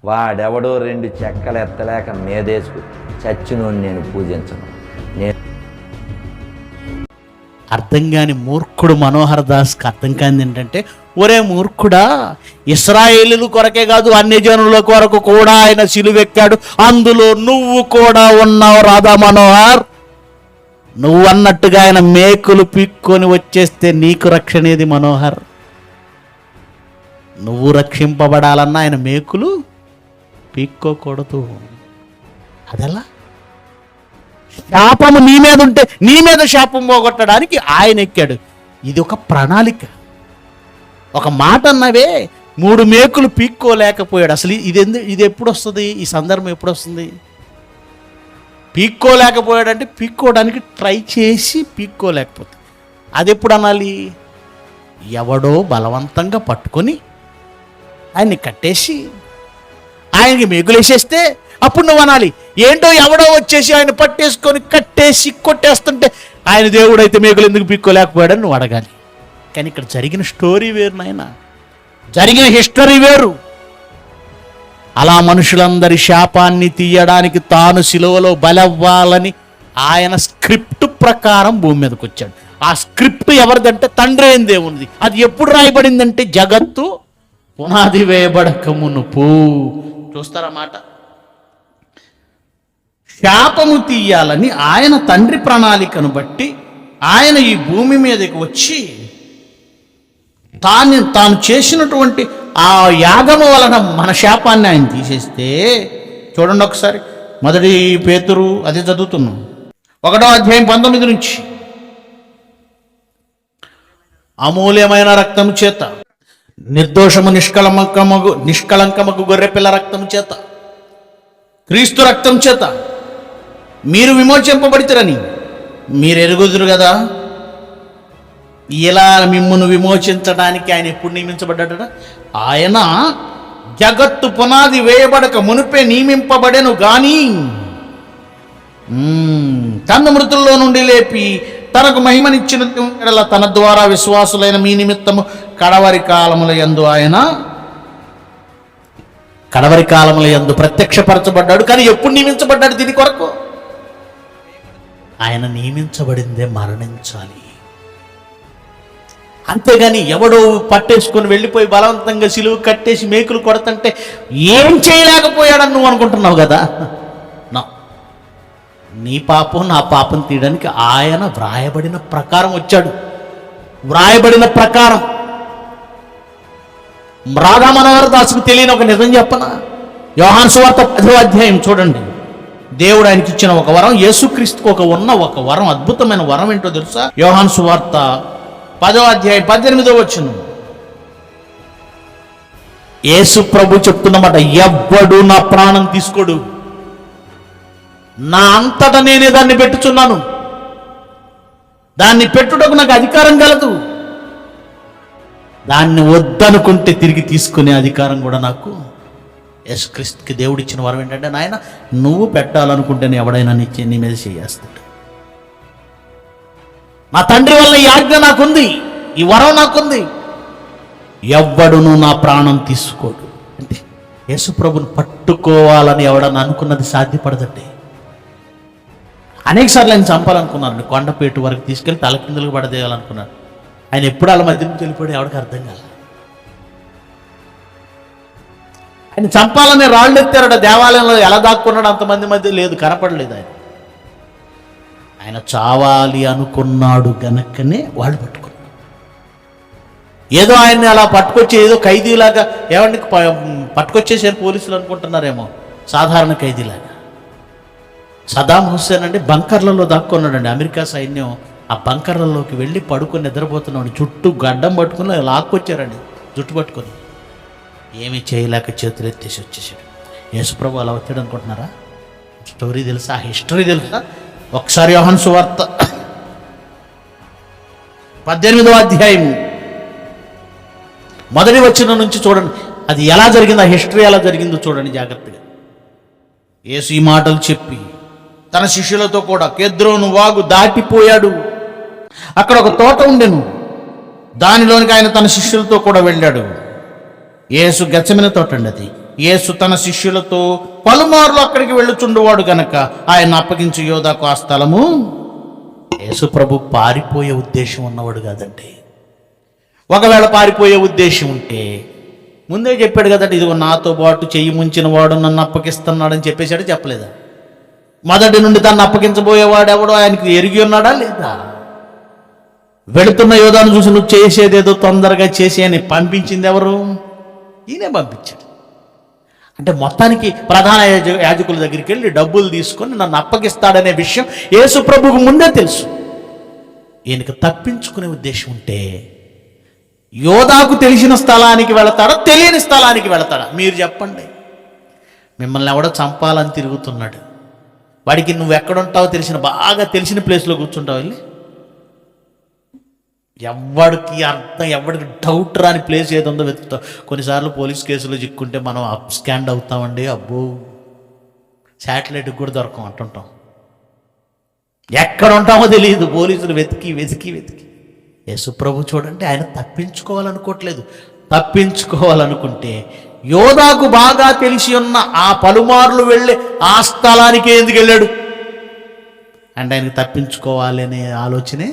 వాడెవడో 2 చెక్కలు ఎత్తలేక మీదేసుకు చచ్చినోని నేను పూజించను. అర్థం కాని మూర్ఖుడు మనోహర్ దాస్కి అర్థం కానిది ఏంటంటే, ఒరే మూర్ఖుడా, ఇశ్రాయేలీల కొరకే కాదు అన్ని జనుల కొరకు కూడా ఆయన సిలువెక్కాడు, అందులో నువ్వు కూడా ఉన్నావు రాధా మనోహర్. నువ్వు అన్నట్టుగా ఆయన మేకులు పీక్కొని వచ్చేస్తే నీకు రక్షణేది మనోహర్. నువ్వు రక్షింపబడాలన్నా ఆయన మేకులు పీక్కోకూడదు. అదెలా? శాపము నీ మీద ఉంటే నీ మీద శాపం పోగొట్టడానికి ఆయన ఎక్కాడు. ఇది ఒక ప్రణాళిక. ఒక మాట అన్నవే 3 మేకులు పీక్కోలేకపోయాడు. అసలు ఇది ఎప్పుడు వస్తుంది? ఈ సందర్భం ఎప్పుడు వస్తుంది? పీక్కోలేకపోయాడంటే పీక్కోవడానికి ట్రై చేసి పీక్కోలేకపోతే అది ఎప్పుడు అనాలి? ఎవడో బలవంతంగా పట్టుకొని ఆయన్ని కట్టేసి ఆయనకి మేకులేసేస్తే అప్పుడు నువ్వు అనాలి. ఏంటో ఎవడో వచ్చేసి ఆయన పట్టేసుకొని కట్టేసి కొట్టేస్తుంటే ఆయన దేవుడైతే మేకులు ఎందుకు పీక్కోలేకపోయాడని నువ్వు అడగాలి. కానీ ఇక్కడ జరిగిన స్టోరీ వేరు నాయన, జరిగిన హిస్టరీ వేరు. అలా మనుషులందరి శాపాన్ని తీయడానికి తాను సిలువలో బలవ్వాలని ఆయన స్క్రిప్ట్ ప్రకారం భూమి మీదకి వచ్చాడు. ఆ స్క్రిప్ట్ ఎవరిదంటే తండ్రి అయిన దేవునిది. అది ఎప్పుడు రాయబడిందంటే జగత్తు పునాది వేయబడక మునుపు. చూస్తారా మాట? శాపము తీయాలని ఆయన తండ్రి ప్రణాళికను బట్టి ఆయన ఈ భూమి మీదకి వచ్చి తాను చేసినటువంటి ఆ యాగము వలన మన శాపాన్ని ఆయన తీసేస్తే, చూడండి ఒకసారి 1 పేతురు అది చదువుతున్నాం 1వ అధ్యాయం 19 నుంచి. అమూల్యమైన రక్తము చేత నిర్దోషము నిష్కళంకమగు గొర్రెపిల్ల రక్తము చేత, క్రీస్తు రక్తం చేత మీరు విమోచింపబడితేరని మీరు ఎరుగుదురు కదా. ఇలా మిమ్మును విమోచించడానికి ఆయన ఎప్పుడు నియమించబడ్డాడట? ఆయన జగత్తు పునాది వేయబడక మునిపే నియమింపబడెను గాని తన మృతుల్లో నుండి లేపి తనకు మహిమనిచ్చిన తన ద్వారా విశ్వాసులైన మీ నిమిత్తము కడవరి కాలముల యందు ప్రత్యక్షపరచబడ్డాడు. కానీ ఎప్పుడు నియమించబడ్డాడు దీని కొరకు? ఆయన నియమించబడిందే మరణించాలి. అంతేగాని ఎవడో పట్టేసుకొని వెళ్ళిపోయి బలవంతంగా సిలువ కట్టేసి మేకులు కొడతంటే ఏం చేయలేకపోయాడని నువ్వు అనుకుంటున్నావు కదా. నీ పాపం నా పాపం తీయడానికి ఆయన వ్రాయబడిన ప్రకారం వచ్చాడు. వ్రాయబడిన ప్రకారం. రాధా మనోహర్ దాసుకు తెలియని ఒక నిజం చెప్పనా? యోహాను సువార్త 10వ అధ్యాయం చూడండి. దేవుడు ఆయనకి ఇచ్చిన ఒక వరం, యేసుక్రీస్తుకు ఒక వరం, అద్భుతమైన వరం ఏంటో తెలుసా? యోహాను సువార్త 10వ అధ్యాయం 18వ వచనం. యేసు ప్రభు చెప్తున్నమాట, ఎవ్వడు నా ప్రాణం తీసుకోడు, నా అంతటా నేనే దాన్ని పెట్టుచున్నాను, దాన్ని పెట్టుటకు నాకు అధికారం కలదు, దాన్ని వద్దనుకుంటే తిరిగి తీసుకునే అధికారం కూడా నాకు. యేసుక్రీస్తుకి దేవుడు ఇచ్చిన వరం ఏంటంటే, నాయన నువ్వు పెట్టాలనుకుంటేనే ఎవడైనా నీ మీద చేయేస్తాడు. నా తండ్రి వల్ల ఈ ఆజ్ఞ నాకుంది, ఈ వరం నాకుంది, ఎవ్వడును నా ప్రాణం తీసుకోడు. అంటే యేసు ప్రభుని పట్టుకోవాలని ఎవడన్నా అనుకున్నది సాధ్యపడదండి. అనేక సార్లు ఆయన చంపాలనుకున్నాను, కొండపేటు వరకు తీసుకెళ్ళి తలకిందులకు పడదేయాలనుకున్నాడు. ఆయన ఎప్పుడు వాళ్ళ మధ్య నుంచి వెళ్ళిపోయాడు ఎవరికి అర్థం కాల. ఆయన చంపాలని రాళ్ళు ఎత్తారట, దేవాలయంలో ఎలా దాక్కున్నాడు అంతమంది మధ్య లేదు, కనపడలేదు. ఆయన చావాలి అనుకున్నాడు గనకనే వాళ్ళు పట్టుకున్నారు. ఏదో ఆయన్ని అలా పట్టుకొచ్చి ఏదో ఖైదీలాగా ఏమండి పట్టుకొచ్చేసారు పోలీసులు అనుకుంటున్నారేమో, సాధారణ ఖైదీలాగా. సదాం హుస్సేన్ అంటే బంకర్లలో దాక్కున్నాడండి. అమెరికా సైన్యం ఆ బంకర్లలోకి వెళ్ళి పడుకొని నిద్రపోతున్నాడు. చుట్టూ గడ్డం పట్టుకుని లాక్కొచ్చారండి, జుట్టు పట్టుకొని. ఏమీ చేయలేక చేతులు ఎత్తేసి వచ్చేసాడు. యేసుప్రభు అలా వచ్చాడు అనుకుంటున్నారా? స్టోరీ తెలుసా? ఆ హిస్టరీ తెలుసా? ఒకసారి యోహాను సువార్త 18వ అధ్యాయం 1వ వచనం నుంచి చూడండి. అది ఎలా జరిగిందో, ఆ హిస్టరీ ఎలా జరిగిందో చూడండి జాగ్రత్తగా. యేసు ఈ మాటలు చెప్పి తన శిష్యులతో కూడా కెద్రోను వాగు దాటిపోయాడు. అక్కడ ఒక తోట ఉండెను, దానిలోనికి ఆయన తన శిష్యులతో కూడా వెళ్ళాడు. యేసు గెత్సెమనే తోట అండి అది. యేసు తన శిష్యులతో పలుమార్లు అక్కడికి వెళ్ళుచుండువాడు గనక ఆయన అప్పగించి యోధాకు ఆ స్థలము. యేసు ప్రభు పారిపోయే ఉద్దేశం ఉన్నవాడు కాదండి. ఒకవేళ పారిపోయే ఉద్దేశం ఉంటే ముందే చెప్పాడు కదండి, ఇదిగో నాతో పాటు చెయ్యి ముంచిన వాడు నన్ను అప్పగిస్తున్నాడని చెప్పేశాడు, చెప్పలేదా? మొదటి నుండి తను అప్పగించబోయేవాడు ఎవడో ఆయనకు ఎరిగి ఉన్నాడా లేదా? వెళుతున్న యోధాను చూసి నువ్వు చేసేదేదో తొందరగా చేసి అని పంపించింది ఎవరు? ఈయనే పంపించాడు. అంటే మొత్తానికి ప్రధాన యాజకుల దగ్గరికి వెళ్ళి డబ్బులు తీసుకొని నన్ను అప్పగిస్తాడనే విషయం యేసు ప్రభువుకు ముందే తెలుసు. ఈయనకు తప్పించుకునే ఉద్దేశం ఉంటే యోధాకు తెలిసిన స్థలానికి వెళతాడా, తెలియని స్థలానికి వెళతాడా? మీరు చెప్పండి. మిమ్మల్ని ఎవడో చంపాలని తిరుగుతున్నాడు, వాడికి నువ్వు ఎక్కడుంటావో బాగా తెలిసిన ప్లేస్లో కూర్చుంటావు వెళ్ళి. ఎవడికి అర్థం, ఎవడికి డౌట్ రాని ప్లేస్ ఏది ఉందో వెతుకుతావు. కొన్నిసార్లు పోలీస్ కేసులో చిక్కుంటే మనం అప్ స్కాండ్ అవుతామండి. అబ్బో, శాటిలైట్కి కూడా దొరకం అంటుంటాం. ఎక్కడ ఉంటామో తెలియదు, పోలీసులు వెతికి వెతికి వెతికి. యేసు ప్రభు చూడండి, ఆయన తప్పించుకోవాలనుకోవట్లేదు. తప్పించుకోవాలనుకుంటే యోధాకు బాగా తెలిసి ఉన్న ఆ పలుమార్లు వెళ్ళి ఆ స్థలానికి ఎందుకు వెళ్ళాడు? అంటే ఆయనకి తప్పించుకోవాలి అనే ఆలోచనే